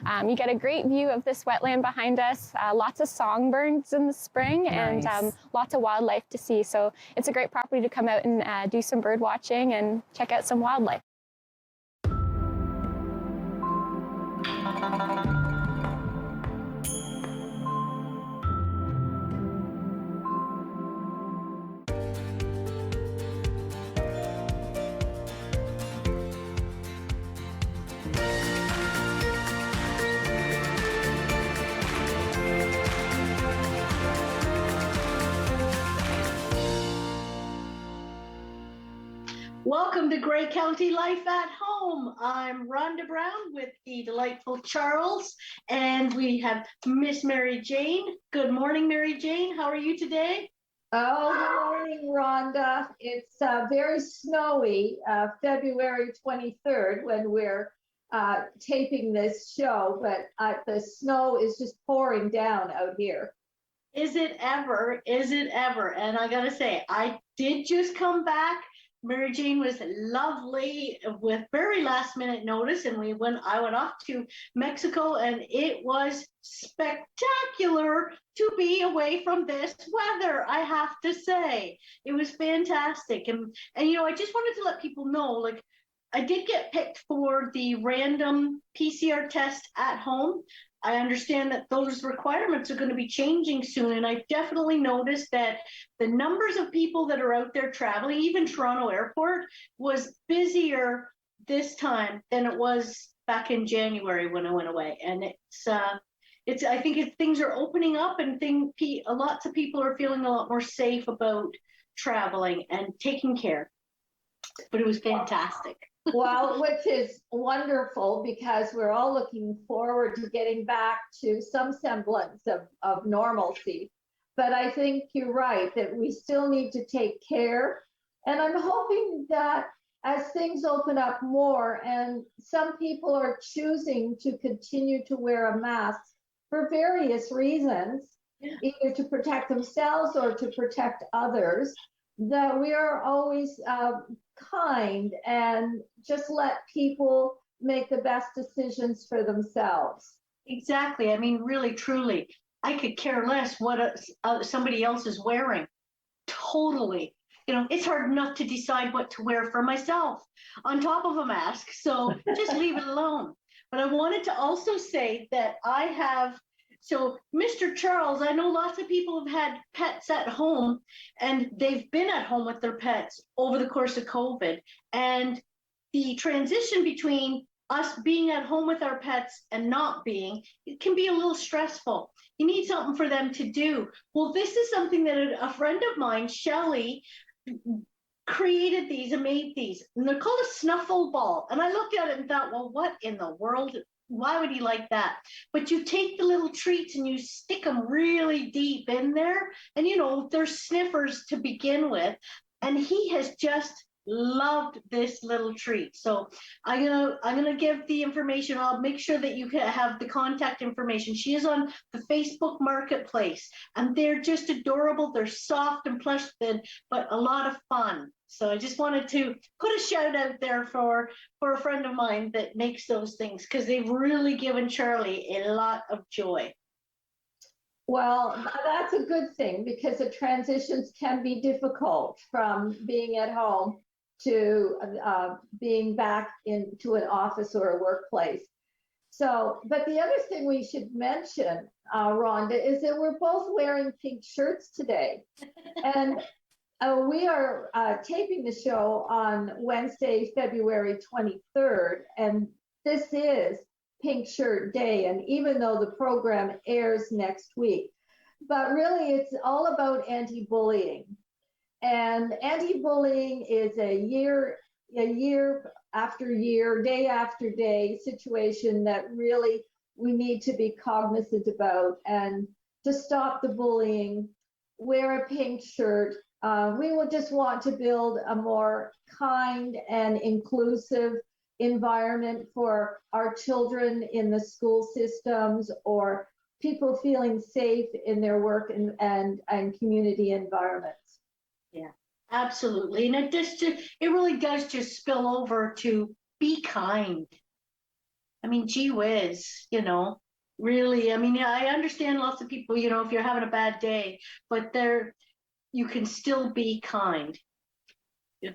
You get a great view of this wetland behind us, lots of songbirds in the spring, Nice. and lots of wildlife to see. So it's a great property to come out and do some bird watching and check out some wildlife. Welcome to Grey County Life at Home. I'm Rhonda Brown with the delightful Charles, and we have Miss Mary Jane. Good morning, Mary Jane. How are you today? Oh, good morning, Rhonda. It's very snowy, February 23rd, when we're taping this show, but the snow is just pouring down out here. Is it ever? Is it ever? And I gotta say, I did just come back. Mary Jane was lovely with very last minute notice, and I went off to Mexico, and it was spectacular to be away from this weather. I have to say, it was fantastic. And I just wanted to let people know, like, I did get picked for the random PCR test at home. I understand that those requirements are going to be changing soon, and I definitely noticed that the numbers of people that are out there traveling, even Toronto Airport, was busier this time than it was back in January when I went away. And I think things are opening up, and lots of people are feeling a lot more safe about traveling and taking care. But it was fantastic. Well, which is wonderful, because we're all looking forward to getting back to some semblance of normalcy. But I think you're right that we still need to take care. And I'm hoping that as things open up more, and some people are choosing to continue to wear a mask for various reasons, either to protect themselves or to protect others, that we are always kind and just let people make the best decisions for themselves. Exactly. I mean, really, truly, I could care less what somebody else is wearing. Totally. It's hard enough to decide what to wear for myself on top of a mask. So just leave it alone. But I wanted to also say that so Mr. Charles, I know lots of people have had pets at home, and they've been at home with their pets over the course of COVID. And the transition between us being at home with our pets and not being, it can be a little stressful. You need something for them to do. Well, this is something that a friend of mine, Shelley, created these and made these. And they're called a snuffle ball. And I looked at it and thought, well, what in the world? Why would he like that? But you take the little treats and you stick them really deep in there. And, they're sniffers to begin with. And he has just loved this little treat. So I'm gonna give the information. I'll make sure that you can have the contact information. She is on the Facebook Marketplace, and they're just adorable. They're soft and plush, but a lot of fun. So I just wanted to put a shout out there for a friend of mine that makes those things, because they've really given Charlie a lot of joy. Well, that's a good thing, because the transitions can be difficult from being at home to being back into an office or a workplace. So, but the other thing we should mention, Rhonda, is that we're both wearing pink shirts today. And we are taping the show on Wednesday, February 23rd, and this is Pink Shirt Day. And even though the program airs next week, but really it's all about anti-bullying. And anti-bullying is a year after year, day after day situation that really we need to be cognizant about. And to stop the bullying, wear a pink shirt. We will just want to build a more kind and inclusive environment for our children in the school systems, or people feeling safe in their work and community environments. Yeah, absolutely. And it really does just spill over to be kind. I mean, gee whiz, really. I mean, I understand lots of people, if you're having a bad day, but you can still be kind.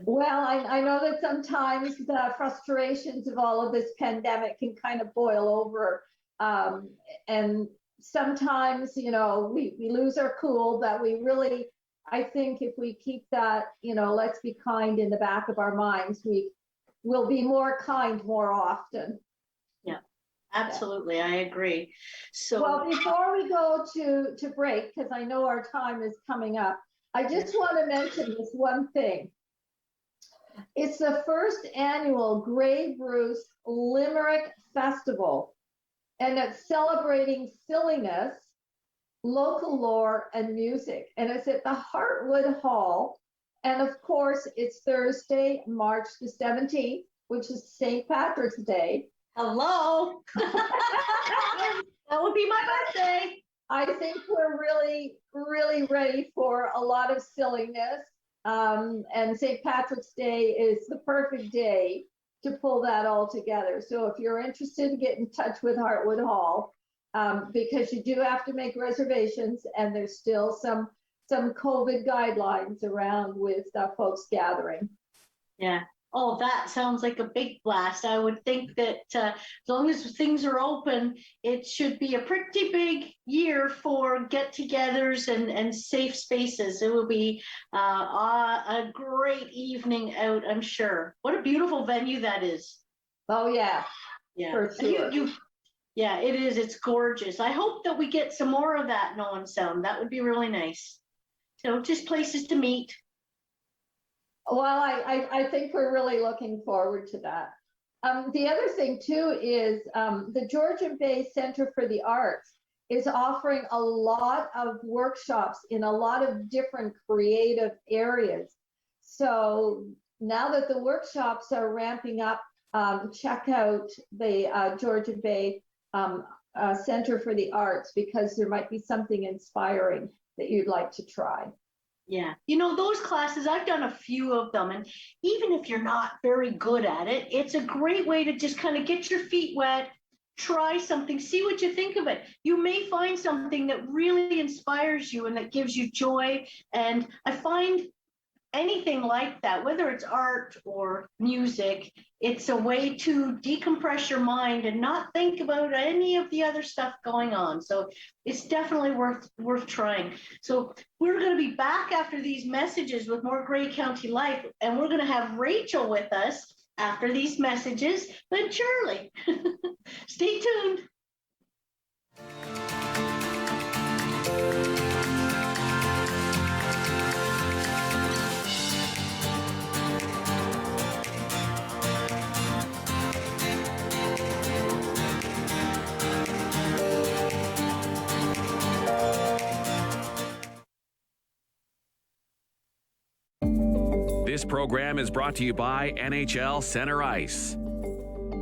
Well, I know that sometimes the frustrations of all of this pandemic can kind of boil over. And sometimes, we lose our cool, but we really, I think if we keep that, let's be kind in the back of our minds, we will be more kind more often. Yeah, absolutely. Yeah. I agree. So, well, before we go to break, because I know our time is coming up, I just want to mention this one thing. It's the first annual Grey Bruce Limerick Festival, and it's celebrating silliness, local lore, and music. And it's at the Heartwood Hall. And of course, it's Thursday, March the 17th, which is St. Patrick's Day. Hello. That would be my birthday. I think we're really, really ready for a lot of silliness. And St. Patrick's Day is the perfect day to pull that all together. So if you're interested, get in touch with Heartwood Hall, because you do have to make reservations, and there's still some COVID guidelines around with folks gathering. Yeah. Oh, that sounds like a big blast. I would think that as long as things are open, it should be a pretty big year for get-togethers and safe spaces. It will be a great evening out, I'm sure. What a beautiful venue that is. Oh, yeah. Yeah. For sure. Yeah, it is. It's gorgeous. I hope that we get some more of that in Owen Sound. That would be really nice. So just places to meet. Well, I think we're really looking forward to that. The other thing too is the Georgian Bay Center for the Arts is offering a lot of workshops in a lot of different creative areas. So now that the workshops are ramping up, check out the Georgian Bay Center for the Arts, because there might be something inspiring that you'd like to try. Yeah. Those classes, I've done a few of them. And even if you're not very good at it, it's a great way to just kind of get your feet wet, try something, see what you think of it. You may find something that really inspires you and that gives you joy. And I find anything like that, whether it's art or music, it's a way to decompress your mind and not think about any of the other stuff going on. So it's definitely worth trying. So we're going to be back after these messages with more Grey County Life, and we're going to have Rachel with us after these messages, then Shirley. Stay tuned. This program is brought to you by NHL Center Ice.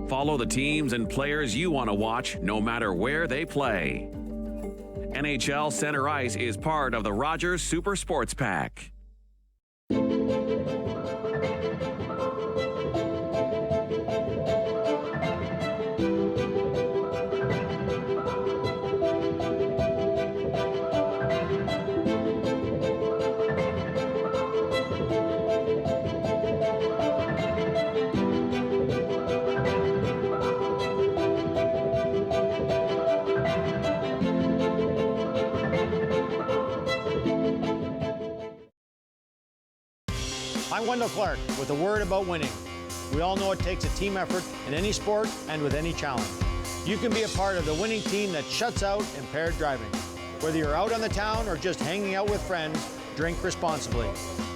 Follow the teams and players you want to watch no matter where they play. NHL Center Ice is part of the Rogers Super Sports Pack. I'm Wendell Clark with a word about winning. We all know it takes a team effort in any sport and with any challenge. You can be a part of the winning team that shuts out impaired driving. Whether you're out on the town or just hanging out with friends, drink responsibly.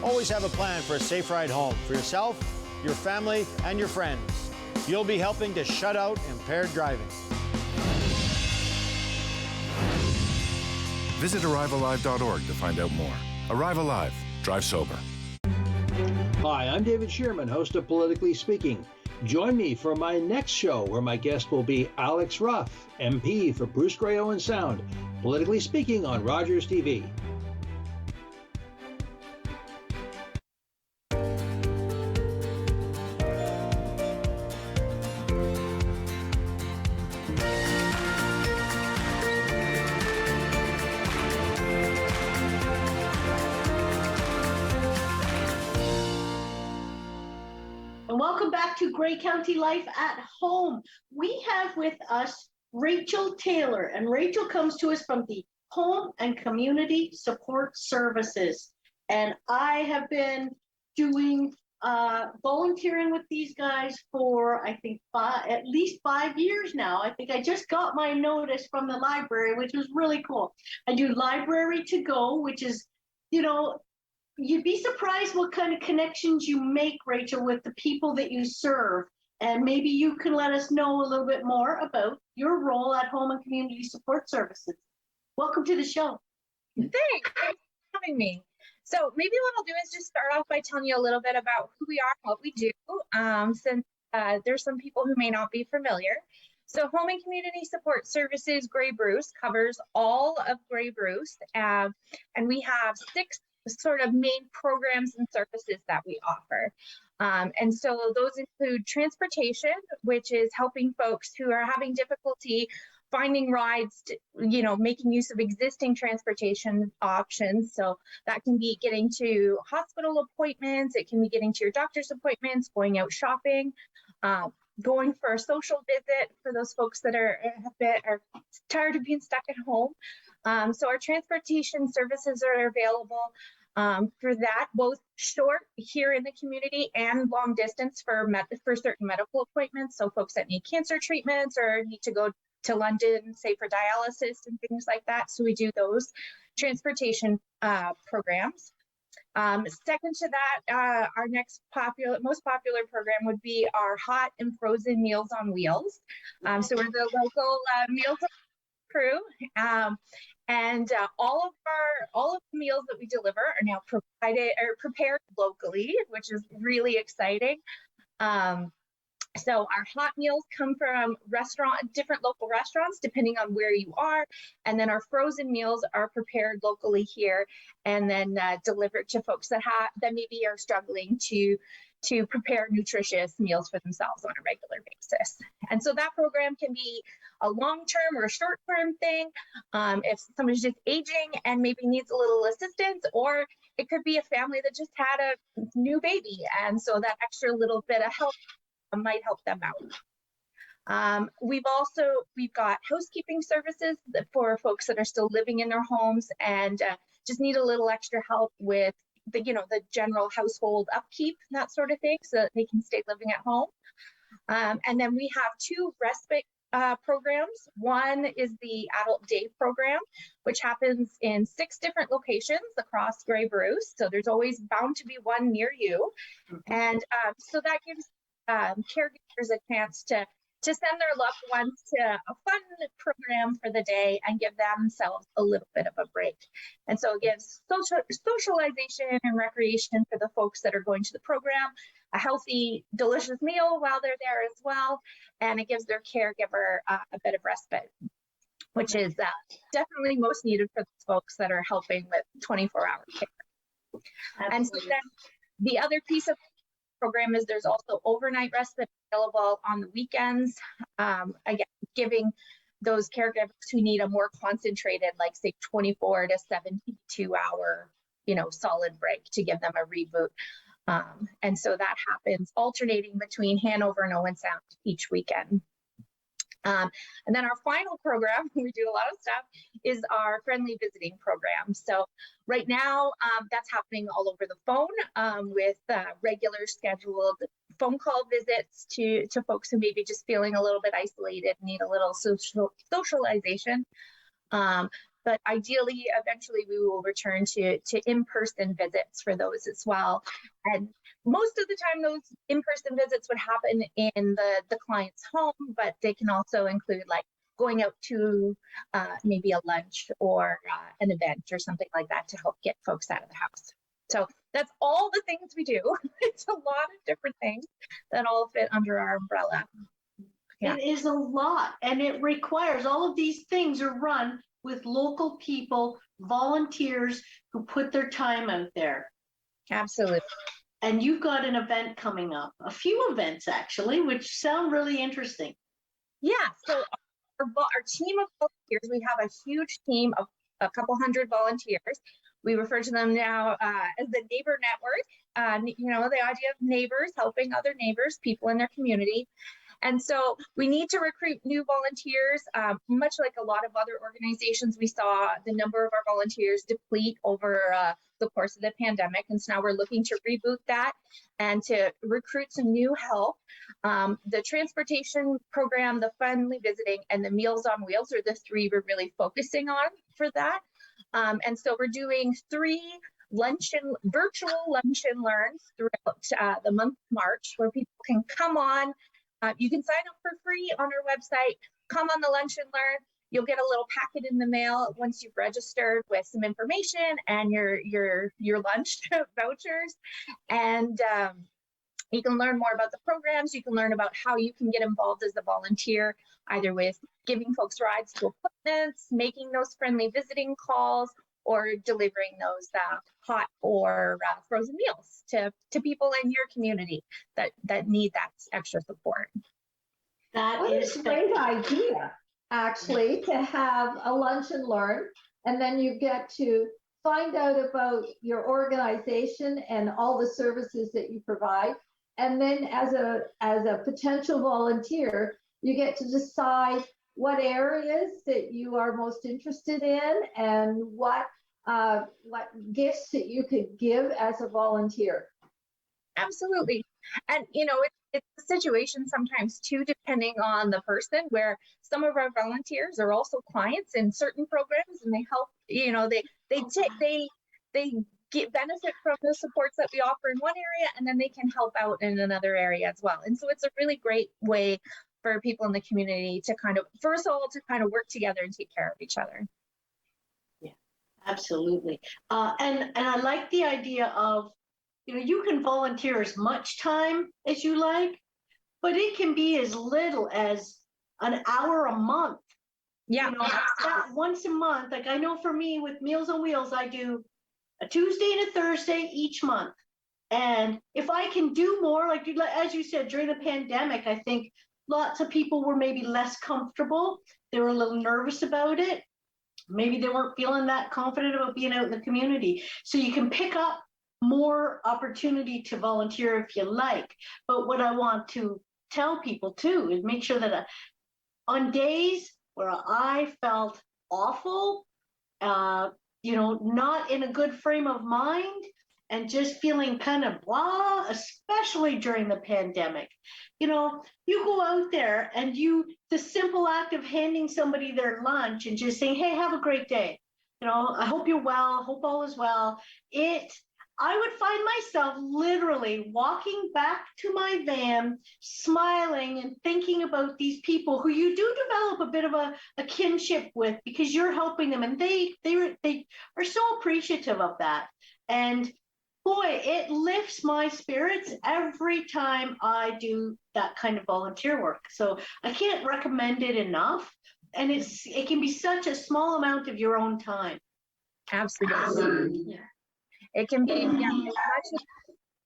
Always have a plan for a safe ride home for yourself, your family, and your friends. You'll be helping to shut out impaired driving. Visit ArriveAlive.org to find out more. Arrive Alive. Drive sober. Hi, I'm David Shearman, host of Politically Speaking. Join me for my next show, where my guest will be Alex Ruff, MP for Bruce Grey Owen Sound. Politically Speaking on Rogers TV. to Grey County Life at Home. We have with us Rachel Taylor, and Rachel comes to us from the Home and Community Support Services. And I have been doing volunteering with these guys for, I think, at least 5 years now. I think I just got my notice from the library, which was really cool. I do Library to Go, which is, you know, you'd be surprised what kind of connections you make, Rachel, with the people that you serve. And maybe you can let us know a little bit more about your role at Home and Community Support Services. Welcome to the show. Thanks for having me. So maybe what I'll do is just start off by telling you a little bit about who we are, what we do, since there's some people who may not be familiar. So Home and Community Support Services Grey Bruce covers all of Grey Bruce, and we have 6 sort of main programs and services that we offer. And so those include transportation, which is helping folks who are having difficulty finding rides, to, you know, making use of existing transportation options. So that can be getting to hospital appointments, it can be getting to your doctor's appointments, going out shopping, going for a social visit for those folks that are tired of being stuck at home. So our transportation services are available for that, both short here in the community and long distance for certain medical appointments. So folks that need cancer treatments or need to go to London, say for dialysis and things like that. So we do those transportation programs. Second to that, our most popular program would be our hot and frozen Meals on Wheels. So we're the local Meals on crew, and all of the meals that we deliver are now prepared locally, which is really exciting. So our hot meals come from different local restaurants, depending on where you are. And then our frozen meals are prepared locally here and then delivered to folks that maybe are struggling to prepare nutritious meals for themselves on a regular basis. And so that program can be a long-term or a short-term thing. If somebody's just aging and maybe needs a little assistance, or it could be a family that just had a new baby. And so that extra little bit of help might help them out. We've got housekeeping services for folks that are still living in their homes and just need a little extra help with the general household upkeep, that sort of thing, so that they can stay living at home. And then we have 2 respite programs. One is the Adult Day program, which happens in 6 different locations across Grey Bruce. So there's always bound to be one near you. And so that gives caregivers a chance to send their loved ones to a fun program for the day and give themselves a little bit of a break. And so it gives socialization and recreation for the folks that are going to the program, a healthy, delicious meal while they're there as well, and it gives their caregiver a bit of respite, which is definitely most needed for those folks that are helping with 24-hour care. Absolutely. And so then the other piece of program is there's also overnight respite available on the weekends. Again, giving those caregivers who need a more concentrated, like say 24 to 72 hour, solid break to give them a reboot. And so that happens alternating between Hanover and Owen Sound each weekend. And then our final program, we do a lot of stuff, is our friendly visiting program. So right now, that's happening all over the phone with regular scheduled phone call visits to folks who may be just feeling a little bit isolated, need a little socialization. But ideally, eventually, we will return to in-person visits for those as well. And most of the time, those in-person visits would happen in the client's home, but they can also include like going out to maybe a lunch or an event or something like that to help get folks out of the house. So that's all the things we do. It's a lot of different things that all fit under our umbrella. Yeah. It is a lot, and it requires all of these things are run with local people, volunteers who put their time out there. Absolutely. And you've got an event coming up, a few events actually, which sound really interesting. Yeah, so our team of volunteers, we have a huge team of a couple hundred volunteers. We refer to them now as the Neighbor Network, the idea of neighbors helping other neighbors, people in their community. And so we need to recruit new volunteers. Much like a lot of other organizations, we saw the number of our volunteers deplete over the course of the pandemic. And so now we're looking to reboot that and to recruit some new help. The transportation program, the friendly visiting, and the Meals on Wheels are the three we're really focusing on for that. And so we're doing 3 virtual lunch and learns throughout the month of March, where people can come on. You can sign up for free on our website, come on the lunch and learn. You'll get a little packet in the mail once you've registered with some information and your lunch vouchers. And you can learn more about the programs. You can learn about how you can get involved as a volunteer, either with giving folks rides to appointments, making those friendly visiting calls, or delivering those hot or frozen meals to people in your community that need that extra support. What is a great idea, actually, to have a lunch and learn, and then you get to find out about your organization and all the services that you provide. And then as a potential volunteer, you get to decide what areas that you are most interested in and what gifts that you could give as a volunteer. Absolutely. And, it's a situation sometimes too, depending on the person, where some of our volunteers are also clients in certain programs, and they help, they get benefit from the supports that we offer in one area, and then they can help out in another area as well. And so it's a really great way for people in the community to first of all, to work together and take care of each other. Yeah, absolutely. And I like the idea of, you can volunteer as much time as you like, but it can be as little as an hour a month. Yeah. That once a month. Like, I know for me with Meals on Wheels, I do a Tuesday and a Thursday each month. And if I can do more, like as you said, during the pandemic, I think lots of people were maybe less comfortable. They were a little nervous about it. Maybe they weren't feeling that confident about being out in the community. So you can pick up more opportunity to volunteer if you like. But what I want to tell people too is make sure that on days where I felt awful, not in a good frame of mind, and just feeling kind of blah, especially during the pandemic, you go out there and the simple act of handing somebody their lunch and just saying, hey, have a great day. I hope you're well, hope all is well. I would find myself literally walking back to my van, smiling and thinking about these people who you do develop a bit of a kinship with, because you're helping them, and they are so appreciative of that. And boy, it lifts my spirits every time I do that kind of volunteer work. So I can't recommend it enough. And it can be such a small amount of your own time. Absolutely. Yeah. It can be as much as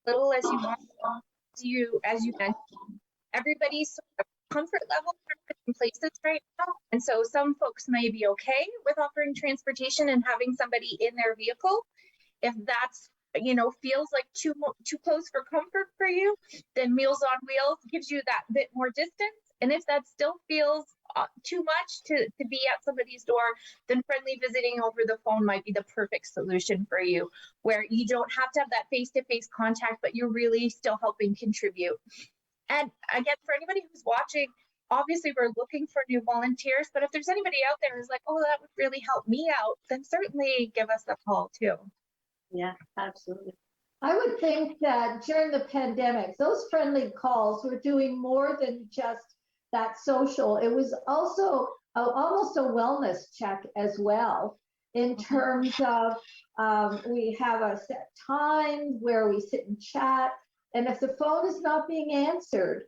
little as you want. As you mentioned, everybody's sort of comfort level in places right now. And so some folks may be okay with offering transportation and having somebody in their vehicle. If that's, feels like too close for comfort for you, then Meals on Wheels gives you that bit more distance. And if that still feels too much to be at somebody's door, then friendly visiting over the phone might be the perfect solution for you, where you don't have to have that face-to-face contact, but you're really still helping contribute. And again, for anybody who's watching, obviously we're looking for new volunteers, but if there's anybody out there who's like, oh, that would really help me out, then certainly give us a call too. Yeah, absolutely. I would think that during the pandemic, those friendly calls were doing more than just that social. It was also almost a wellness check as well, in terms of we have a set time where we sit and chat. And if the phone is not being answered,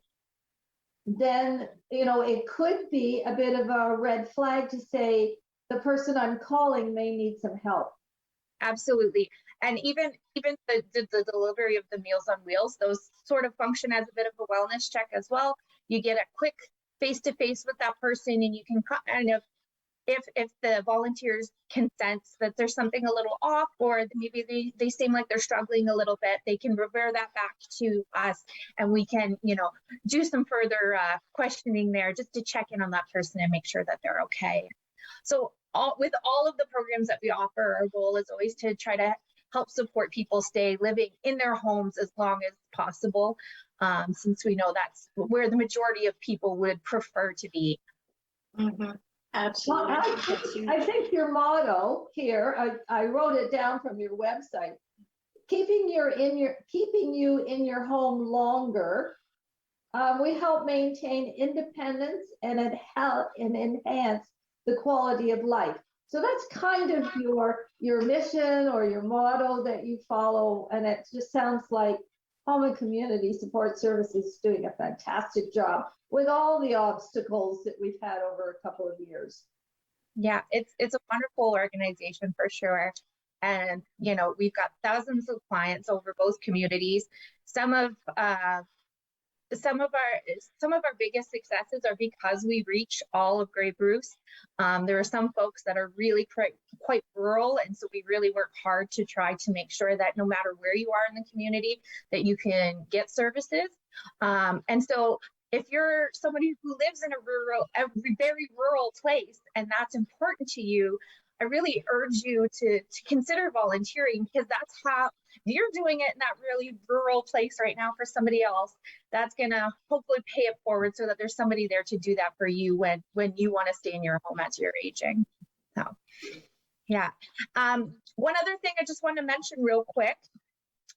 then, it could be a bit of a red flag to say the person I'm calling may need some help. Absolutely. And even the delivery of the Meals on Wheels, those sort of function as a bit of a wellness check as well. You get a quick face-to-face with that person, and you can kind of if the volunteers can sense that there's something a little off, or maybe they seem like they're struggling a little bit, they can revert that back to us, and we can, do some further questioning there just to check in on that person and make sure that they're okay. So with all of the programs that we offer, our goal is always to try to help support people stay living in their homes as long as possible, since we know that's where the majority of people would prefer to be. Mm-hmm. Absolutely. Well, I think your motto here, I wrote it down from your website, keeping you in your home longer. We help maintain independence and enhance the quality of life. So that's kind of your mission or your motto that you follow, and it just sounds like Home and Community Support Services is doing a fantastic job with all the obstacles that we've had over a couple of years. Yeah, it's a wonderful organization for sure. And, we've got thousands of clients over both communities. Some of our biggest successes are because we reach all of Grey Bruce. There are some folks that are really quite rural, and so we really work hard to try to make sure that no matter where you are in the community, that you can get services. And so if you're somebody who lives in a very rural place, and that's important to you, I really urge you to consider volunteering, because that's how you're doing it in that really rural place right now for somebody else. That's going to hopefully pay it forward so that there's somebody there to do that for you when you want to stay in your home as you're aging. So, yeah. One other thing I just want to mention real quick.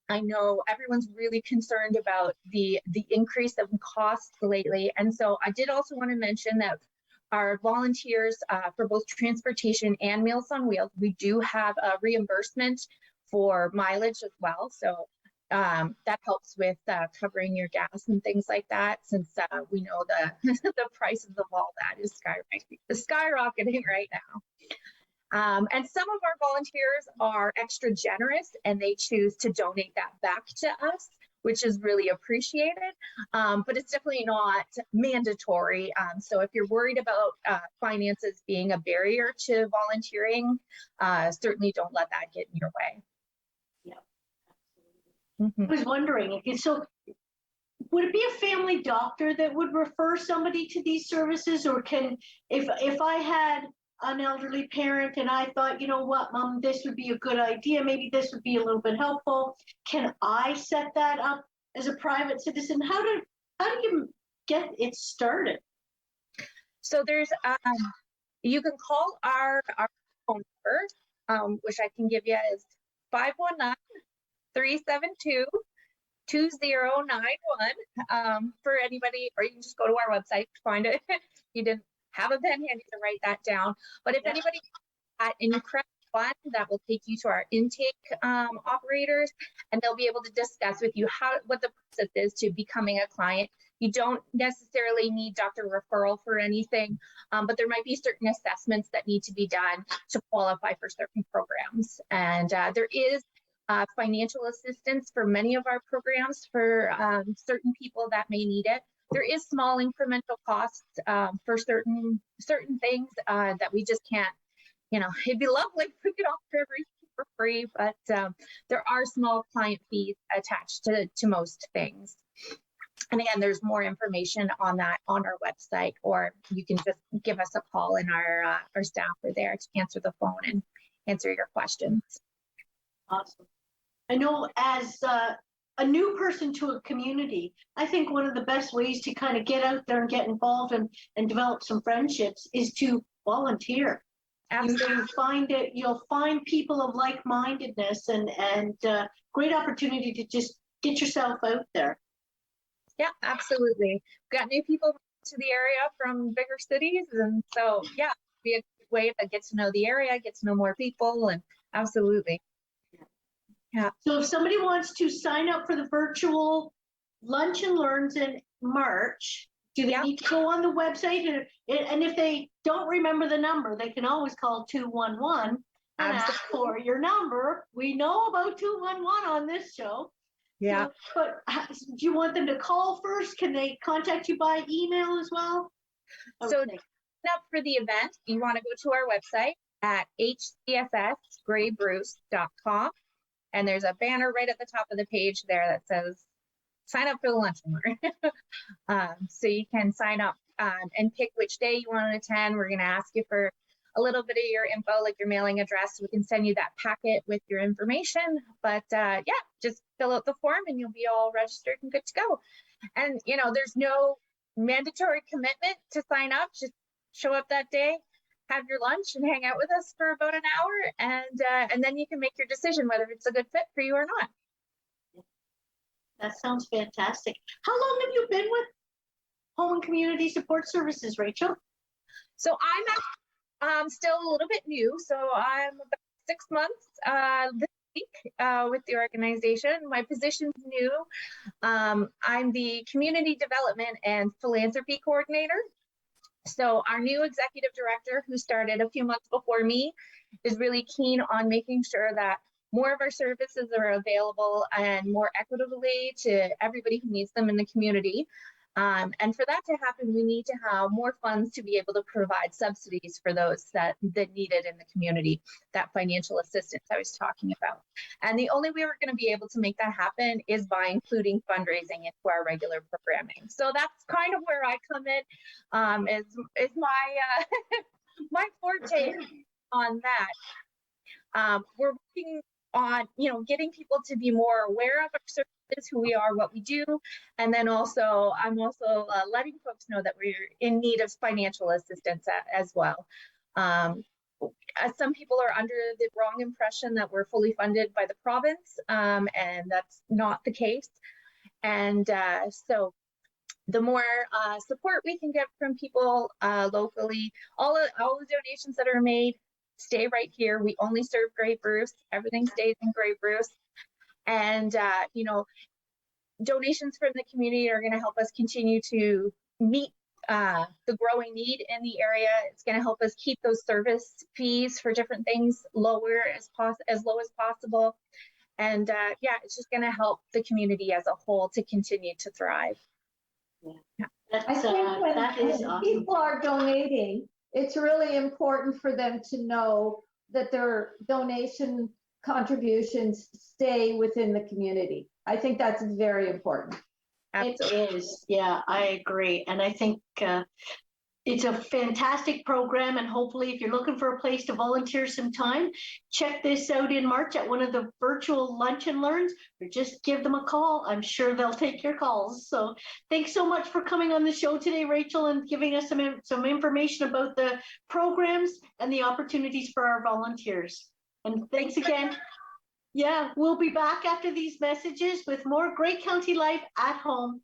I know everyone's really concerned about the increase of costs lately. And so I did also want to mention that our volunteers for both transportation and Meals on Wheels, we do have a reimbursement for mileage as well. So that helps with covering your gas and things like that, since we know the prices of all that is skyrocketing right now. And some of our volunteers are extra generous, and they choose to donate that back to us, which is really appreciated, but it's definitely not mandatory. So if you're worried about finances being a barrier to volunteering, certainly don't let that get in your way. Yeah, Mm-hmm. I was wondering, so would it be a family doctor that would refer somebody to these services, or if I had an elderly parent and I thought, you know what, Mom, this would be a good idea, maybe this would be a little bit helpful, can I set that up as a private citizen? How do you get it started? So there's you can call our phone number, which I can give you, is 519-372-2091 for anybody, or you can just go to our website to find it. You didn't have a pen handy to write that down, but if anybody and you press 1, that will take you to our intake operators, and they'll be able to discuss with you what the process is to becoming a client. You don't necessarily need doctor referral for anything, but there might be certain assessments that need to be done to qualify for certain programs. And there is financial assistance for many of our programs for certain people that may need it. There is small incremental costs for certain things that we just can't, it'd be lovely if we could offer everything for free, but there are small client fees attached to most things. And again, there's more information on that on our website, or you can just give us a call, and our staff are there to answer the phone and answer your questions. Awesome. I know as a new person to a community, I think one of the best ways to kind of get out there and get involved and develop some friendships is to volunteer. Absolutely. You'll find people of like-mindedness and great opportunity to just get yourself out there. Yeah, absolutely. We've got new people to the area from bigger cities, and so yeah, it'd be a good way to get to know the area, get to know more people, and absolutely. Yeah. So if somebody wants to sign up for the virtual Lunch and Learns in March, do they need to go on the website? And if they don't remember the number, they can always call 211 and ask for your number. We know about 211 on this show. Yeah. So, but do you want them to call first? Can they contact you by email as well? So up for the event, you want to go to our website at hcssgraybruce.com. And there's a banner right at the top of the page there that says, sign up for the lunch and learn. So you can sign up and pick which day you want to attend. We're going to ask you for a little bit of your info, like your mailing address. We can send you that packet with your information. But yeah, just fill out the form and you'll be all registered and good to go. And, you know, there's no mandatory commitment to sign up. Just show up that day, have your lunch and hang out with us for about an hour. And then you can make your decision whether it's a good fit for you or not. That sounds fantastic. How long have you been with Home and Community Support Services, Rachel? So I'm still a little bit new. So I'm about 6 months this week with the organization. My position's new. I'm the Community Development and Philanthropy Coordinator. So our new executive director, who started a few months before me, is really keen on making sure that more of our services are available and more equitably to everybody who needs them in the community. And for that to happen, we need to have more funds to be able to provide subsidies for those that need it in the community, that financial assistance I was talking about. And the only way we're going to be able to make that happen is by including fundraising into our regular programming. So that's kind of where I come in, is my my forte on that. We're working on, you know, getting people to be more aware of our services, who we are, what we do. And then also, I'm also letting folks know that we're in need of financial assistance as well. Some people are under the wrong impression that we're fully funded by the province, and that's not the case. And so the more support we can get from people locally, all the donations that are made stay right here. We only serve Grey Bruce. Everything stays in Grey Bruce. And, you know, donations from the community are going to help us continue to meet the growing need in the area. It's going to help us keep those service fees for different things lower as low as possible. And yeah, it's just going to help the community as a whole to continue to thrive. Yeah. I think when awesome. people are donating, it's really important for them to know that their donation contributions stay within the community. I think that's very important. Absolutely. It is. Yeah, I agree. And I think it's a fantastic program. And hopefully, if you're looking for a place to volunteer some time, check this out in March at one of the virtual lunch and learns, or just give them a call. I'm sure they'll take your calls. So thanks so much for coming on the show today, Rachel, and giving us some information about the programs and the opportunities for our volunteers. And thanks again. Yeah, we'll be back after these messages with more Great County Life at home.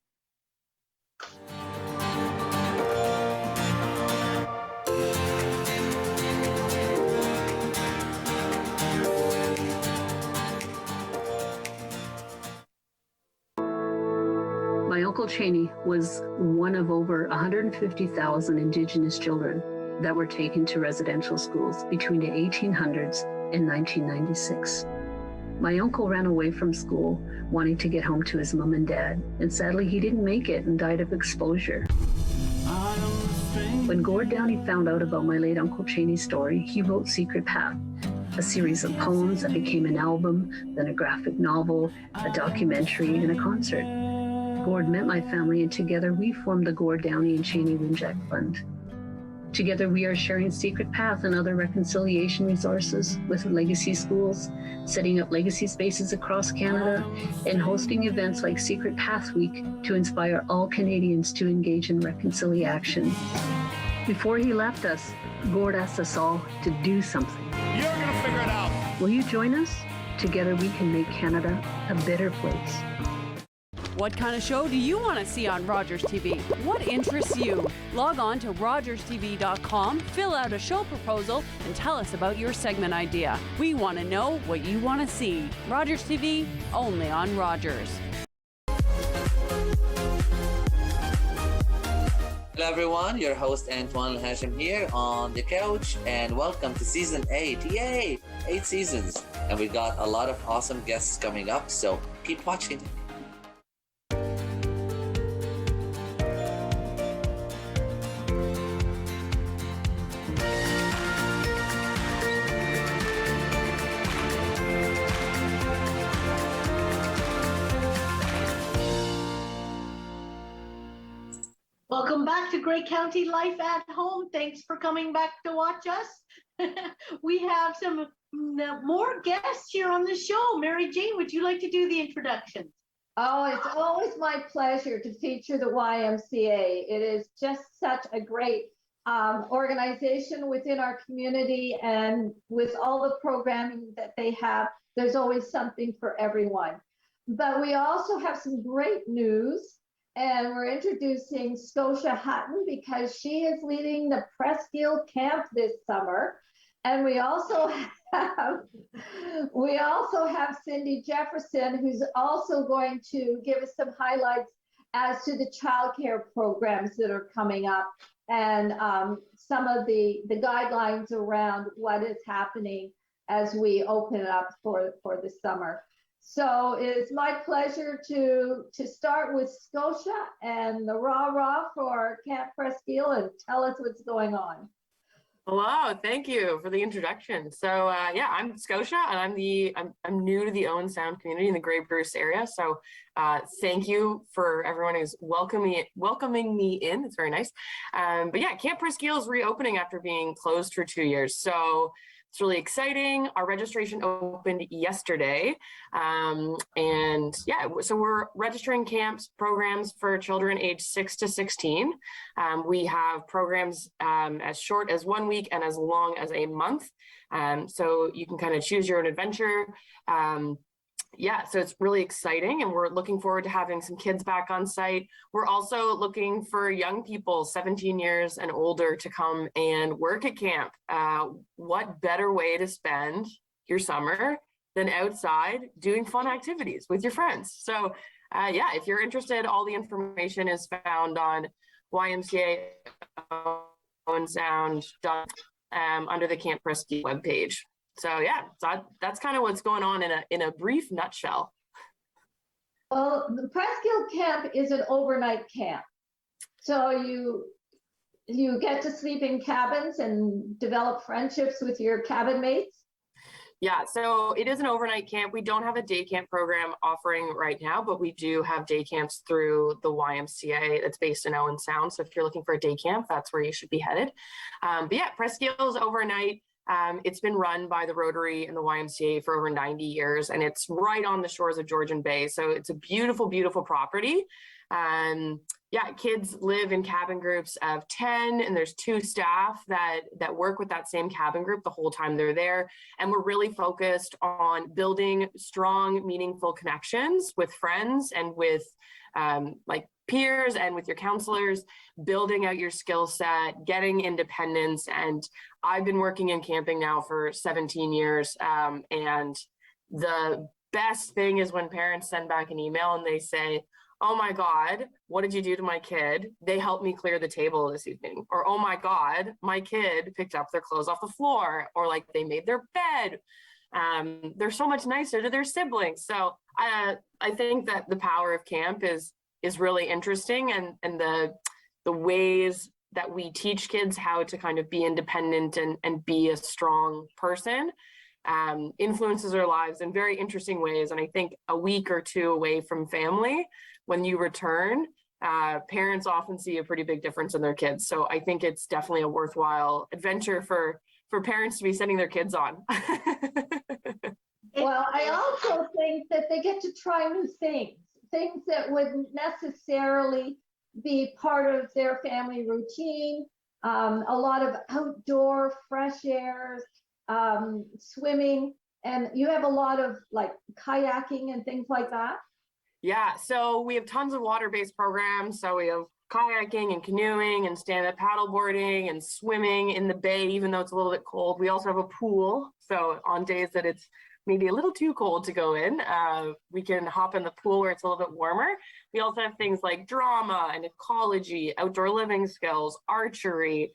My Uncle Cheney was one of over 150,000 Indigenous children that were taken to residential schools between the 1800s and 1996. My uncle ran away from school, wanting to get home to his mom and dad, and sadly he didn't make it and died of exposure. When Gord Downey found out about my late Uncle Cheney's story, he wrote Secret Path, a series of poems that became an album, then a graphic novel, a documentary, and a concert. Gord met my family, and together we formed the Gord Downey and Cheney Winjack Fund. Together, we are sharing Secret Path and other reconciliation resources with legacy schools, setting up legacy spaces across Canada, and hosting events like Secret Path Week to inspire all Canadians to engage in reconciliation. Before he left us, Gord asked us all to do something. You're gonna figure it out. Will you join us? Together, we can make Canada a better place. What kind of show do you want to see on Rogers TV? What interests you? Log on to rogerstv.com, fill out a show proposal, and tell us about your segment idea. We want to know what you want to see. Rogers TV, only on Rogers. Hello everyone, your host Antoine Hashim here on the couch, and welcome to season 8. Yay! 8 seasons, and we got a lot of awesome guests coming up, so keep watching. back to Grey County Life at Home. Thanks for coming back to watch us. We have some more guests here on the show. Mary Jane, would you like to do the introductions? Oh, it's always my pleasure to feature the YMCA. It is just such a great organization within our community, and with all the programming that they have, there's always something for everyone. But we also have some great news, and we're introducing Scotia Hutton because she is leading the Presquile camp this summer. And we also have Cindy Jefferson, who's also going to give us some highlights as to the childcare programs that are coming up, and some of the guidelines around what is happening as we open it up for the summer. So it's my pleasure to start with Scotia and the rah-rah for Camp Presquile, and tell us what's going on. Hello, thank you for the introduction. So yeah, I'm Scotia, and I'm new to the Owen Sound community in the Grey Bruce area. So thank you for everyone who's welcoming me in. It's very nice. But yeah, Camp Presquile is reopening after being closed for 2 years. So it's really exciting. Our registration opened yesterday. And yeah, so we're registering camps programs for children aged 6 to 16. We have programs as short as 1 week and as long as a month. So you can kind of choose your own adventure. Yeah, so it's really exciting, and we're looking forward to having some kids back on site. We're also looking for young people, 17 years and older, to come and work at camp. What better way to spend your summer than outside doing fun activities with your friends? So yeah, if you're interested, all the information is found on YMCA Owen Sound under the Camp Presquile webpage. So yeah, that's kind of what's going on in a brief nutshell. Well, the Presquile camp is an overnight camp. So you get to sleep in cabins and develop friendships with your cabin mates? Yeah, so it is an overnight camp. We don't have a day camp program offering right now, but we do have day camps through the YMCA that's based in Owen Sound. So if you're looking for a day camp, that's where you should be headed. But yeah, Presquile is overnight. It's been run by the Rotary and the YMCA for over 90 years, and it's right on the shores of Georgian Bay. So it's a beautiful, beautiful property. Yeah, kids live in cabin groups of 10, and there's 2 staff that work with that same cabin group the whole time they're there. And we're really focused on building strong, meaningful connections with friends and with like peers and with your counselors, building out your skill set, getting independence. And I've been working in camping now for 17 years. And the best thing is when parents send back an email and they say, "Oh my God, what did you do to my kid? They helped me clear the table this evening." Or, "Oh my God, my kid picked up their clothes off the floor," or like they made their bed. They're so much nicer to their siblings. So I think that the power of camp is really interesting, and the ways that we teach kids how to kind of be independent and be a strong person influences our lives in very interesting ways. And I think a week or 2 away from family, when you return, parents often see a pretty big difference in their kids. So I think it's definitely a worthwhile adventure for parents to be sending their kids on. Well, I also think that they get to try new things that wouldn't necessarily be part of their family routine. A lot of outdoor fresh air, swimming, and you have a lot of like kayaking and things like that. Yeah, so we have tons of water-based programs. So we have kayaking and canoeing and stand-up paddleboarding and swimming in the bay, even though it's a little bit cold. We also have a pool. So on days that it's maybe a little too cold to go in, we can hop in the pool where it's a little bit warmer. We also have things like drama and ecology, outdoor living skills, archery.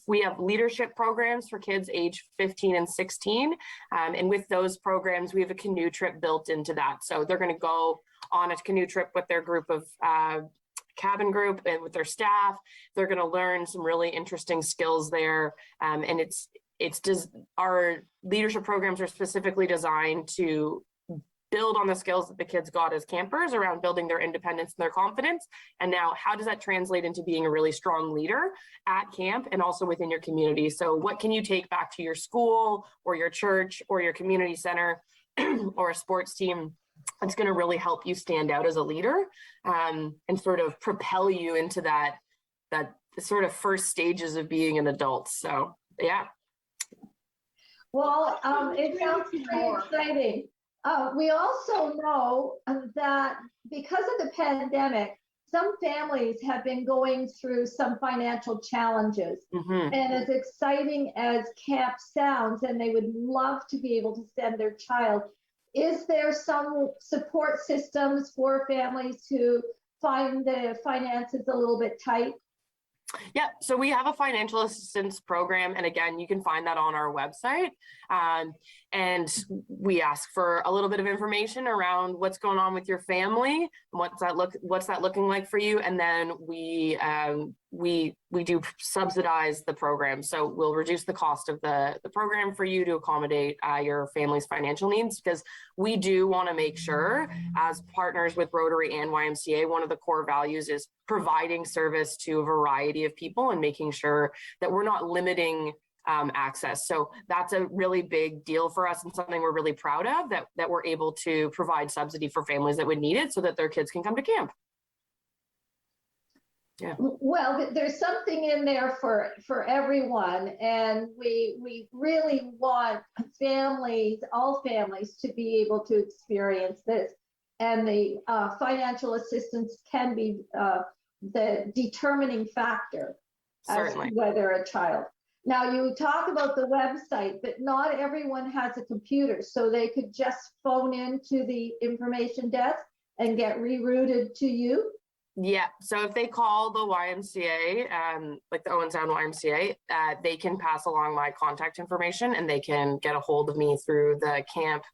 We have leadership programs for kids age 15 and 16. And with those programs, we have a canoe trip built into that. So they're going to go on a canoe trip with their group of cabin group and with their staff. They're going to learn some really interesting skills there. And it's just our leadership programs are specifically designed to build on the skills that the kids got as campers around building their independence and their confidence. And now how does that translate into being a really strong leader at camp and also within your community? So what can you take back to your school or your church or your community center or a sports team? It's going to really help you stand out as a leader, and sort of propel you into that sort of first stages of being an adult. So yeah. Well, it sounds very exciting. We also know that because of the pandemic, some families have been going through some financial challenges. And as exciting as camp sounds, and they would love to be able to send their child, is there some support systems for families who find the finances a little bit tight? Yeah, so we have a financial assistance program, and again, you can find that on our website. And we ask for a little bit of information around what's going on with your family, what's that looking like for you, and then we do subsidize the program. So we'll reduce the cost of the program for you to accommodate your family's financial needs, because we do want to make sure, as partners with Rotary and YMCA, one of the core values is providing service to a variety of people and making sure that we're not limiting access. So that's a really big deal for us, and something we're really proud of, that we're able to provide subsidy for families that would need it so that their kids can come to camp. Yeah. Well, there's something in there for everyone, and we really want all families to be able to experience this, and the financial assistance can be the determining factor as to whether a child. Now, you talk about the website, but not everyone has a computer, so they could just phone into the information desk and get rerouted to you. Yeah, so if they call the YMCA, like the Owen Sound YMCA, they can pass along my contact information, and they can get a hold of me through the camp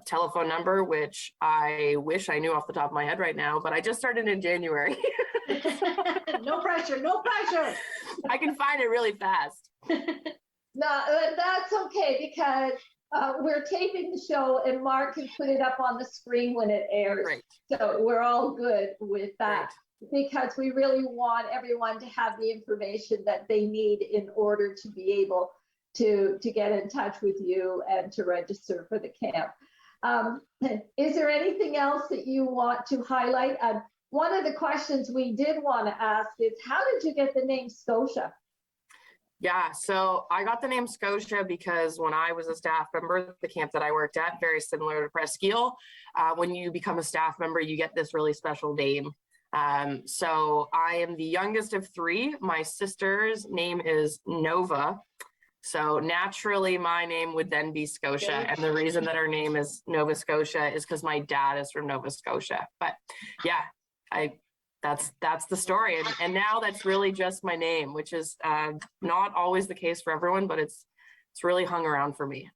telephone number, which I wish I knew off the top of my head right now, but I just started in January. No pressure, no pressure. I can find it really fast. No, that's okay, because we're taping the show and Mark can put it up on the screen when it airs. Great. So we're all good with that. Great. Because we really want everyone to have the information that they need in order to be able to get in touch with you and to register for the camp. Is there anything else that you want to highlight? One of the questions we did want to ask is, how did you get the name Scotia? Yeah, so I got the name Scotia because when I was a staff member at the camp that I worked at, very similar to Presquile, when you become a staff member, you get this really special name. So I am the youngest of three. My sister's name is Nova. So naturally, my name would then be Scotia. And the reason that our name is Nova Scotia is because my dad is from Nova Scotia. But yeah, that's the story. And now that's really just my name, which is not always the case for everyone, but it's really hung around for me.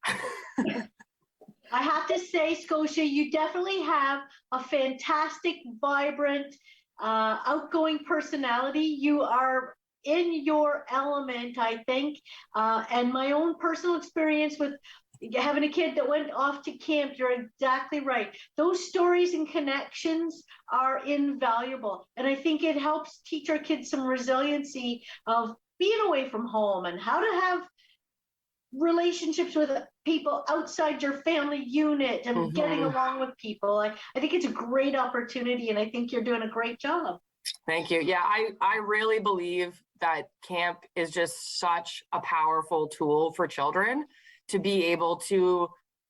I have to say, Scotia, you definitely have a fantastic, vibrant, outgoing personality. You are in your element, I think. And my own personal experience with having a kid that went off to camp, you're exactly right. Those stories and connections are invaluable. And I think it helps teach our kids some resiliency of being away from home and how to have relationships with people outside your family unit and getting along with people. I think it's a great opportunity, and I think you're doing a great job. Thank you. Yeah, I really believe that camp is just such a powerful tool for children to be able to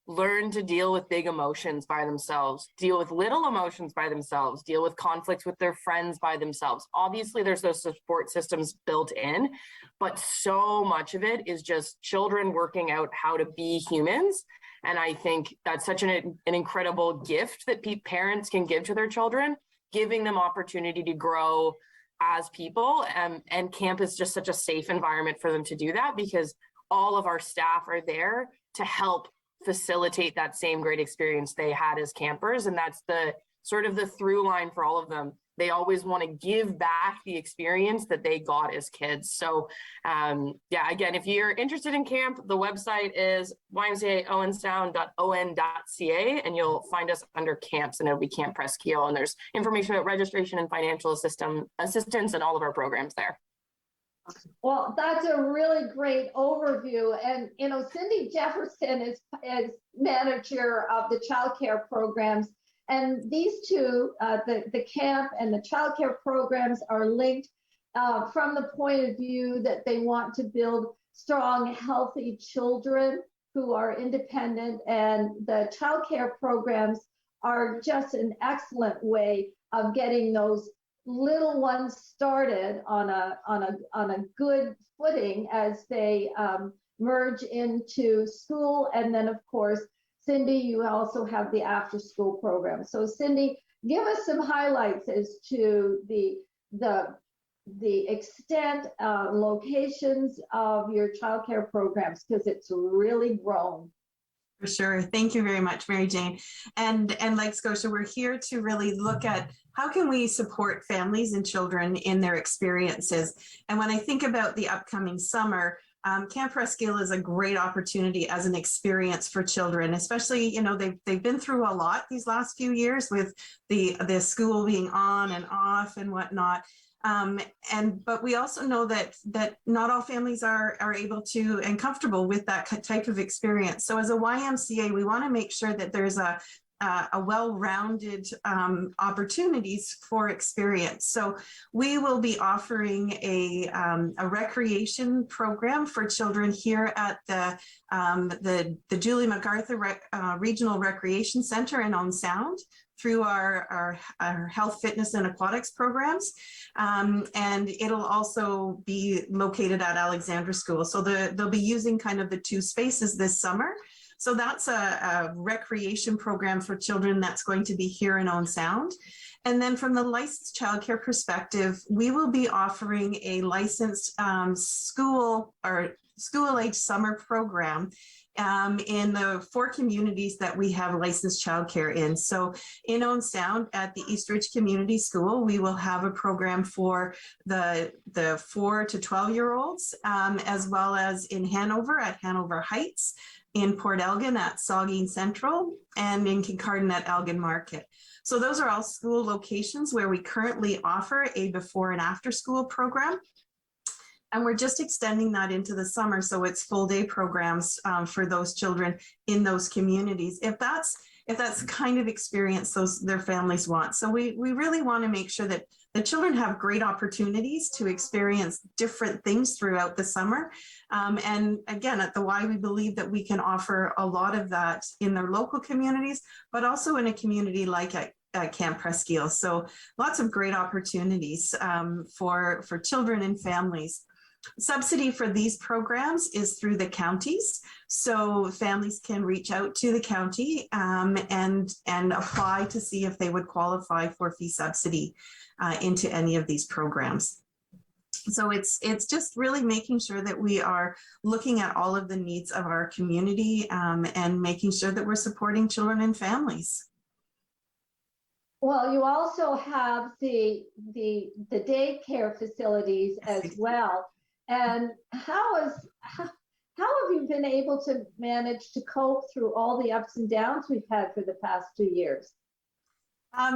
learn to deal with big emotions by themselves, deal with little emotions by themselves, deal with conflicts with their friends by themselves. Obviously, there's those support systems built in, but so much of it is just children working out how to be humans. And I think that's such an incredible gift that parents can give to their children, giving them opportunity to grow as people. And camp is just such a safe environment for them to do that, because all of our staff are there to help facilitate that same great experience they had as campers. And that's the sort of the through line for all of them. they always want to give back the experience that they got as kids. So yeah, again, if you're interested in camp, the website is ymcaowensound.on.ca, and you'll find us under camps, and it'll be Camp Presquile, and there's information about registration and financial assistance and all of our programs there. Well, that's a really great overview. And, you know, Cindy Jefferson is manager of the childcare programs. And these two, the camp and the childcare programs, are linked from the point of view that they want to build strong, healthy children who are independent. And the childcare programs are just an excellent way of getting those little ones started on a good footing as they merge into school. And then, of course, Cindy, you also have the after school program. So Cindy, give us some highlights as to the extent, locations of your childcare programs, because it's really grown. For sure. Thank you very much, Mary Jane. And like Scotia, we're here to really look at how can we support families and children in their experiences. And when I think about the upcoming summer, Camp Presquile is a great opportunity as an experience for children, especially, you know, they've been through a lot these last few years with the school being on and off and whatnot. But we also know that not all families are able to and comfortable with that type of experience. So as a YMCA, we want to make sure that there's a well-rounded opportunities for experience. So we will be offering a recreation program for children here at the Julie MacArthur Regional Recreation Center in Owen Sound, through our health, fitness, and aquatics programs. And it'll also be located at Alexandra School. So they'll be using kind of the two spaces this summer. So that's a recreation program for children that's going to be here in Owen Sound. And then from the licensed childcare perspective, we will be offering a licensed school-age summer program in the 4 communities that we have licensed childcare in. So in Owen Sound at the Eastridge Community School, we will have a program for the 4 to 12-year-olds, as well as in Hanover at Hanover Heights, in Port Elgin at Saugeen Central, and in Kincardine at Elgin Market. So those are all school locations where we currently offer a before and after school program. And we're just extending that into the summer, so it's full day programs for those children in those communities, if that's the kind of experience their families want. So we really want to make sure that the children have great opportunities to experience different things throughout the summer. And again, at the Y, we believe that we can offer a lot of that in their local communities, but also in a community like at Camp Presquile. So lots of great opportunities for children and families. Subsidy for these programs is through the counties. So families can reach out to the county and apply to see if they would qualify for fee subsidy into any of these programs. So it's just really making sure that we are looking at all of the needs of our community and making sure that we're supporting children and families. Well, you also have the daycare facilities as well. And how have you been able to manage to cope through all the ups and downs we've had for the past 2 years?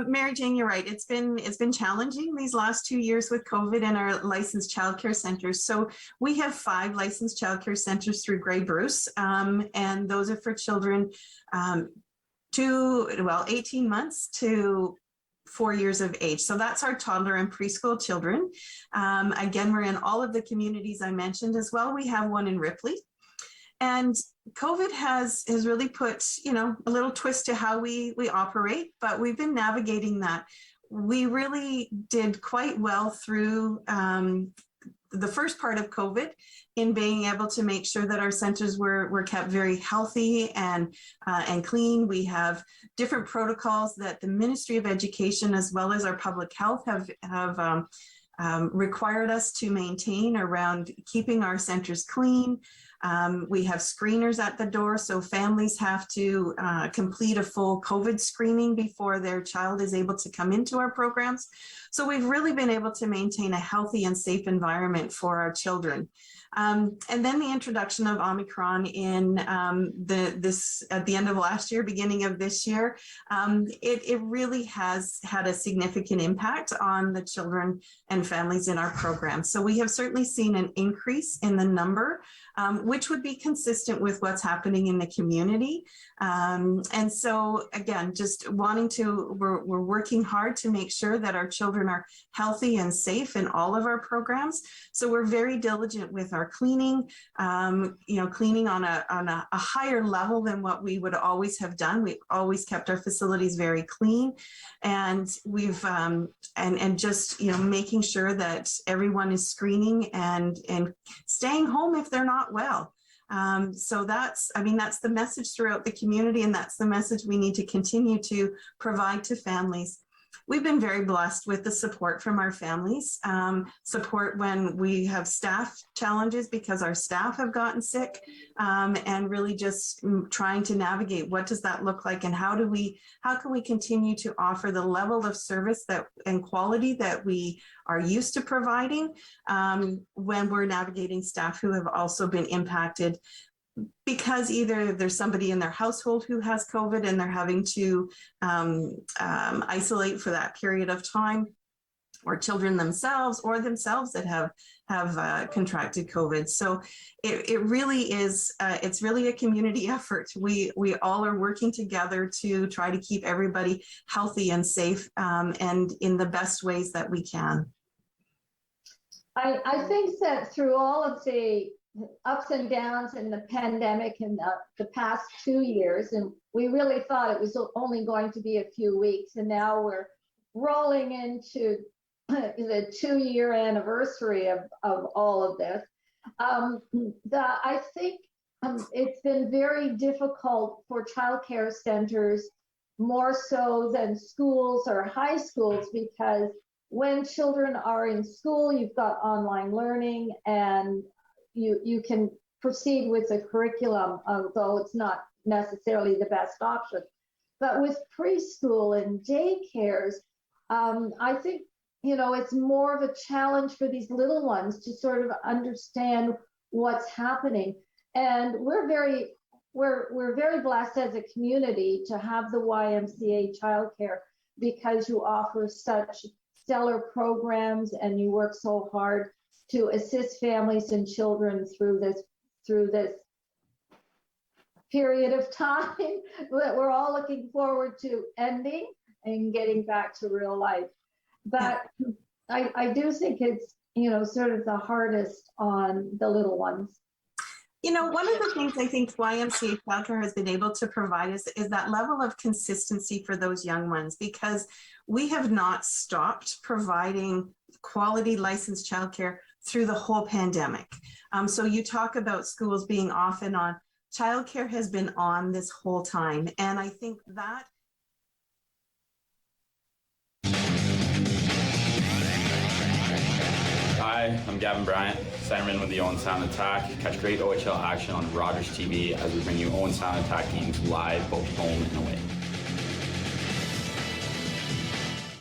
Mary Jane, you're right. It's been challenging these last 2 years with COVID and our licensed childcare centers. So we have 5 licensed childcare centers through Grey Bruce, and those are for children 18 months to 4 years of age. So that's our toddler and preschool children. Again, we're in all of the communities I mentioned as well. We have one in Ripley. And COVID has really put, a little twist to how we operate, but we've been navigating that. We really did quite well through the first part of COVID in being able to make sure that our centers were kept very healthy and clean. We have different protocols that the Ministry of Education as well as our public health have required us to maintain around keeping our centers clean. We have screeners at the door, so families have to complete a full COVID screening before their child is able to come into our programs. So we've really been able to maintain a healthy and safe environment for our children. And then the introduction of Omicron in at the end of last year, beginning of this year, it really has had a significant impact on the children and families in our program. So we have certainly seen an increase in the number, which would be consistent with what's happening in the community. And so again, just we're working hard to make sure that our children are healthy and safe in all of our programs. So we're very diligent with our cleaning, cleaning on a higher level than what we would always have done. We've always kept our facilities very clean, and we've just making sure that everyone is screening and staying home if they're not well. So that's the message throughout the community, and that's the message we need to continue to provide to families. We've been very blessed with the support from our families, support when we have staff challenges because our staff have gotten sick, and really just trying to navigate what does that look like, and how can we continue to offer the level of service and quality that we are used to providing when we're navigating staff who have also been impacted because either there's somebody in their household who has COVID and they're having to isolate for that period of time, or children themselves that have contracted COVID. So it really is, it's really a community effort. We all are working together to try to keep everybody healthy and safe and in the best ways that we can. I think that through all of the ups and downs in the pandemic in the past 2 years, and we really thought it was only going to be a few weeks, and now we're rolling into the 2-year anniversary of all of this. I think it's been very difficult for childcare centers, more so than schools or high schools, because when children are in school, you've got online learning, and you can proceed with the curriculum, although it's not necessarily the best option. But with preschool and daycares, I think, it's more of a challenge for these little ones to sort of understand what's happening. And we're very blessed as a community to have the YMCA childcare, because you offer such stellar programs and you work so hard to assist families and children through this period of time that we're all looking forward to ending and getting back to real life. But I do think it's, sort of the hardest on the little ones. One of the things I think YMCA Childcare has been able to provide is that level of consistency for those young ones, because we have not stopped providing quality licensed childcare through the whole pandemic. So you talk about schools being off and on. Childcare has been on this whole time. And I think that Hi, I'm Gavin Bryant, centerman with the Owen Sound Attack. Catch great OHL action on Rogers TV as we bring you Owen Sound Attack games live, both home and away.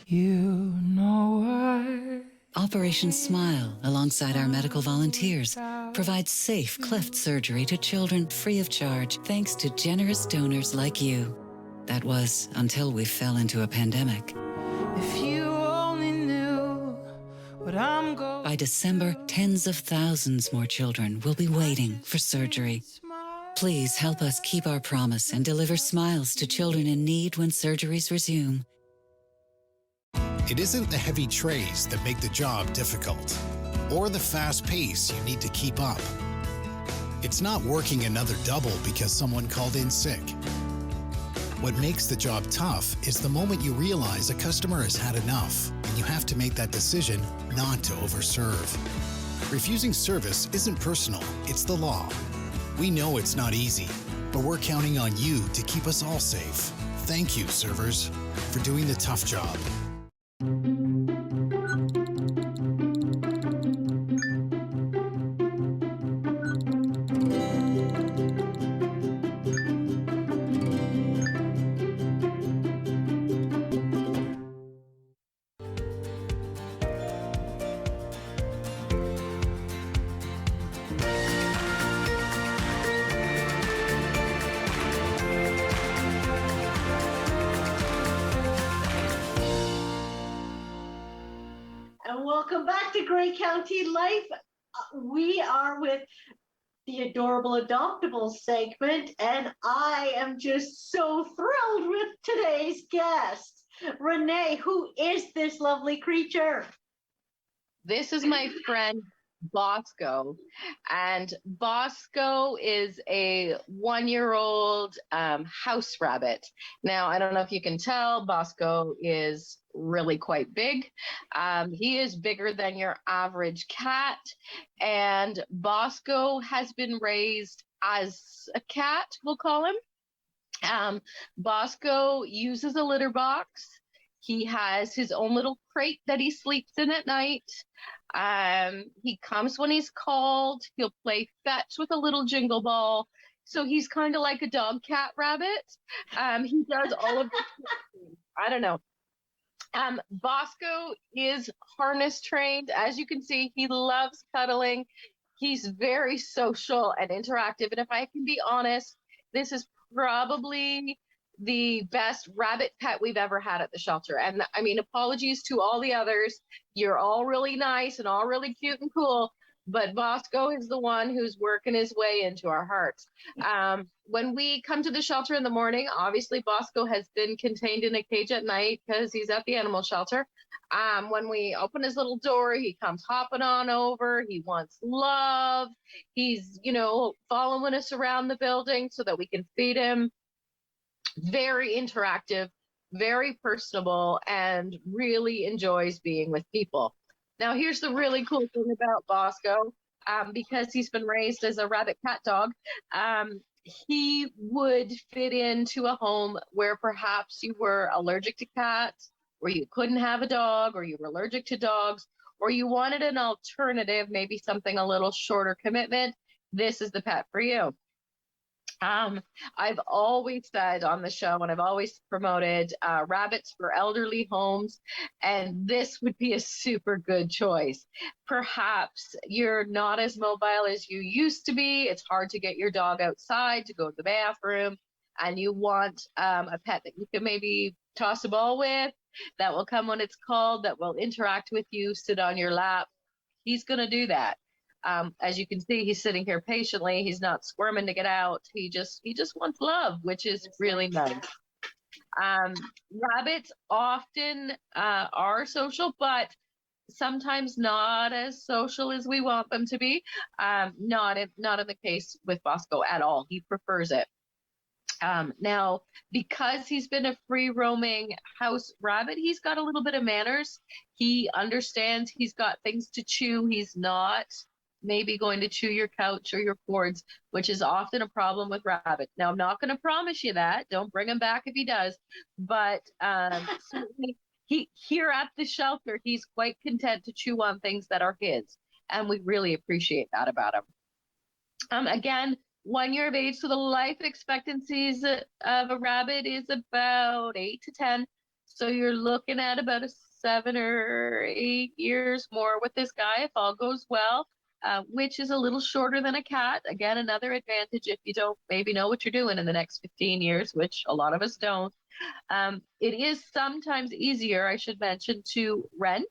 You know why. Operation Smile, alongside our medical volunteers, provides safe cleft surgery to children free of charge, thanks to generous donors like you. That was until we fell into a pandemic. If you only knew what I'm going. By December, tens of thousands more children will be waiting for surgery. Please help us keep our promise and deliver smiles to children in need when surgeries resume. It isn't the heavy trays that make the job difficult, or the fast pace you need to keep up. It's not working another double because someone called in sick. What makes the job tough is the moment you realize a customer has had enough, and you have to make that decision not to overserve. Refusing service isn't personal, it's the law. We know it's not easy, but we're counting on you to keep us all safe. Thank you, servers, for doing the tough job. And welcome back to Grey County Life. We are with the Adorable Adoptables segment, and I am just so thrilled with today's guest. Renee, who is this lovely creature? This is my friend Bosco, and Bosco is a 1-year-old house rabbit. Now, I don't know if you can tell, Bosco is really quite big. He is bigger than your average cat, and Bosco has been raised as a cat, we'll call him. Bosco uses a litter box. He has his own little crate that he sleeps in at night. He comes when he's called. He'll play fetch with a little jingle ball. So he's kind of like a dog, cat, rabbit. He does all of this. I don't know. Bosco is harness trained. As you can see, he loves cuddling. He's very social and interactive. And if I can be honest, this is probably the best rabbit pet we've ever had at the shelter. And I mean, apologies to all the others. You're all really nice and all really cute and cool, but Bosco is the one who's working his way into our hearts. When we come to the shelter in the morning, obviously Bosco has been contained in a cage at night because he's at the animal shelter. When we open his little door, he comes hopping on over. He wants love. He's, following us around the building so that we can feed him. Very interactive, very personable, and really enjoys being with people. Now, here's the really cool thing about Bosco. Because he's been raised as a rabbit cat dog, he would fit into a home where perhaps you were allergic to cats, or you couldn't have a dog, or you were allergic to dogs, or you wanted an alternative, maybe something a little shorter commitment. This is the pet for you. I've always said on the show, and I've always promoted rabbits for elderly homes, and this would be a super good choice. Perhaps you're not as mobile as you used to be. It's hard to get your dog outside to go to the bathroom, and you want a pet that you can maybe toss a ball with, that will come when it's called, that will interact with you, sit on your lap. He's going to do that. As you can see, he's sitting here patiently. He's not squirming to get out. He just wants love, which is really nice. Rabbits often are social, but sometimes not as social as we want them to be. Not in the case with Bosco at all. He prefers it. Now, because he's been a free roaming house rabbit, he's got a little bit of manners. He understands he's got things to chew. He's not maybe going to chew your couch or your cords, which is often a problem with rabbits. Now, I'm not going to promise you that. Don't bring him back if he does. But certainly here at the shelter, he's quite content to chew on things that are his. And we really appreciate that about him. Again, 1 year of age, so the life expectancies of a rabbit is about 8 to 10. So you're looking at about a 7 or 8 years more with this guy if all goes well. Which is a little shorter than a cat. Again, another advantage if you don't maybe know what you're doing in the next 15 years, which a lot of us don't. It is sometimes easier, I should mention, to rent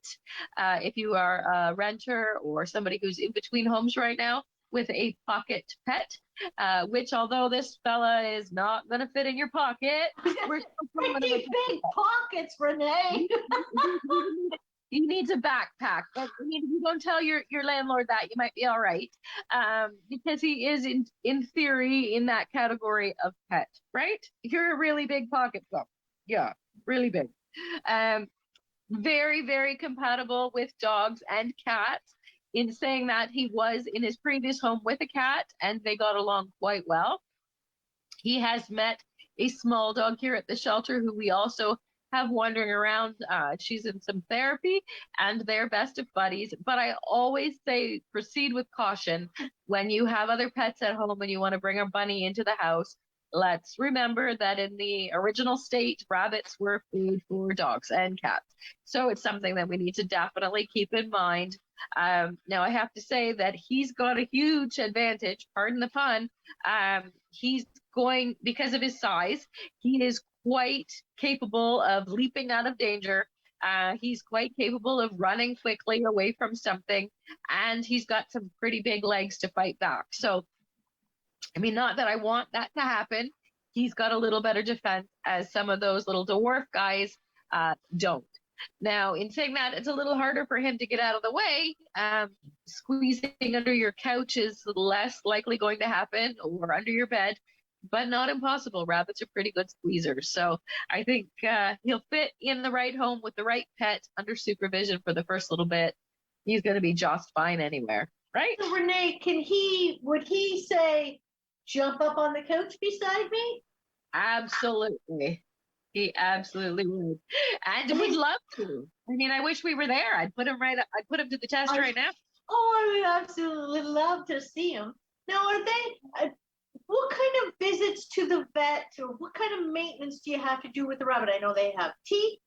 if you are a renter or somebody who's in between homes right now with a pocket pet, which although this fella is not going to fit in your pocket, we're still pretty big pockets, Renee. He needs a backpack, but I mean, if you don't tell your landlord that, you might be all right, because he is in theory in that category of pet, right? You're a really big pocket dog. Yeah, really big. Very, very compatible with dogs and cats. In saying that, he was in his previous home with a cat, and they got along quite well. He has met a small dog here at the shelter who we also have wandering around. She's in some therapy and they're best of buddies. But I always say proceed with caution when you have other pets at home and you want to bring a bunny into the house. Let's remember that in the original state, rabbits were food for dogs and cats. So it's something that we need to definitely keep in mind. Now, I have to say that he's got a huge advantage, pardon the pun. He's going, because of his size, he is quite capable of leaping out of danger. He's quite capable of running quickly away from something, and he's got some pretty big legs to fight back. So, I mean, not that I want that to happen. He's got a little better defense, as some of those little dwarf guys don't. Now, in saying that, it's a little harder for him to get out of the way. Squeezing under your couch is less likely going to happen, or under your bed, but not impossible. Rabbits are pretty good squeezers. So I think he'll fit in the right home with the right pet under supervision for the first little bit. He's going to be just fine anywhere, right? So Renee, would he say, jump up on the couch beside me? Absolutely. He absolutely would. And would love to. I mean, I wish we were there. I'd put him to the test right now. Oh, I would absolutely love to see him. Now, are they, what kind of visits to the vet, or what kind of maintenance do you have to do with the rabbit? I know they have teeth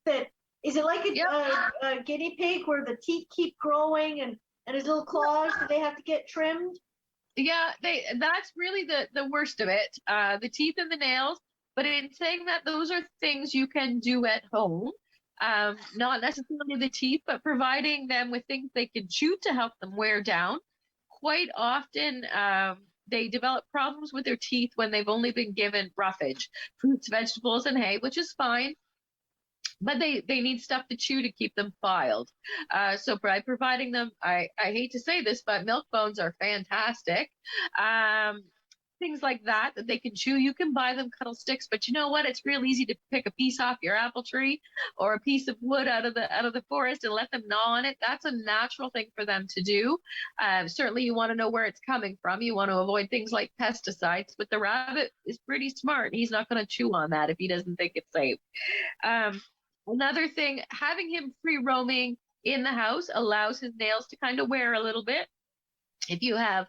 is it like a guinea pig where the teeth keep growing and his little claws, do they have to get trimmed? Yeah, that's really the worst of it. The teeth and the nails. But in saying that, those are things you can do at home. Not necessarily the teeth, but providing them with things they can chew to help them wear down. Quite often, they develop problems with their teeth when they've only been given roughage, fruits, vegetables, and hay, which is fine. But they need stuff to chew to keep them filed. So by providing them, I hate to say this, but milk bones are fantastic. Things like that they can chew. You can buy them cuddle sticks, but you know what? It's real easy to pick a piece off your apple tree or a piece of wood out of the forest and let them gnaw on it. That's a natural thing for them to do. Certainly you want to know where it's coming from. You want to avoid things like pesticides, but the rabbit is pretty smart. He's not going to chew on that if he doesn't think it's safe. Another thing, having him free roaming in the house allows his nails to kind of wear a little bit. If you have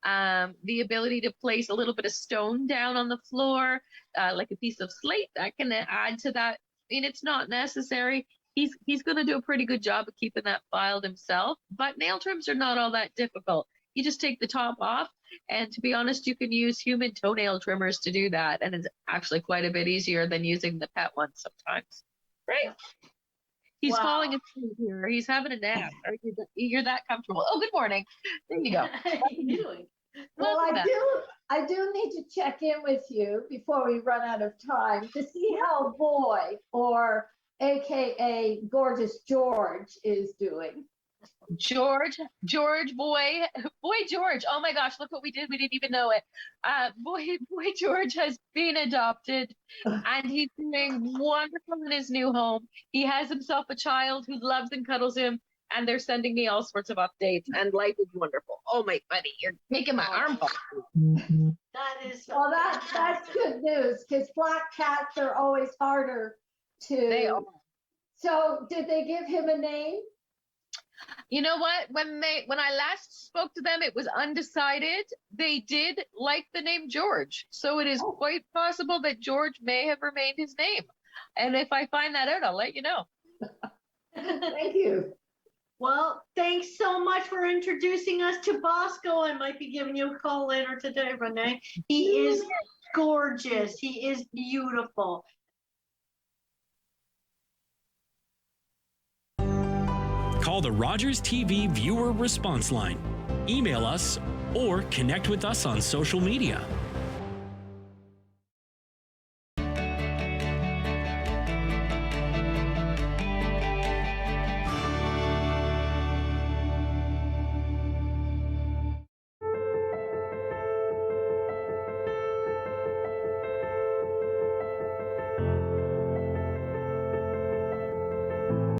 the ability to place a little bit of stone down on the floor, like a piece of slate, that can add to that. I mean, it's not necessary. He's going to do a pretty good job of keeping that filed himself, but nail trims are not all that difficult. You just take the top off, and to be honest, you can use human toenail trimmers to do that, and it's actually quite a bit easier than using the pet ones sometimes. Right? He's falling asleep here. He's having a nap. You're that comfortable. Oh, good morning. There you go. How are you doing? Well, I do need to check in with you before we run out of time to see how Boy, or AKA Gorgeous George, is doing. George, boy George. Oh my gosh, look what we did. We didn't even know it. Boy George has been adopted and he's doing wonderful in his new home. He has himself a child who loves and cuddles him, and they're sending me all sorts of updates, and life is wonderful. Oh my buddy, you're making my arm fall. That is well, that's good news, because black cats are always harder to. They are. So did they give him a name? You know what? When I last spoke to them, it was undecided. They did like the name George. So it is quite possible that George may have remained his name. And if I find that out, I'll let you know. Thank you. Well, thanks so much for introducing us to Bosco. I might be giving you a call later today, Renee. He is gorgeous. He is beautiful. Call the Rogers TV viewer response line, email us, or connect with us on social media.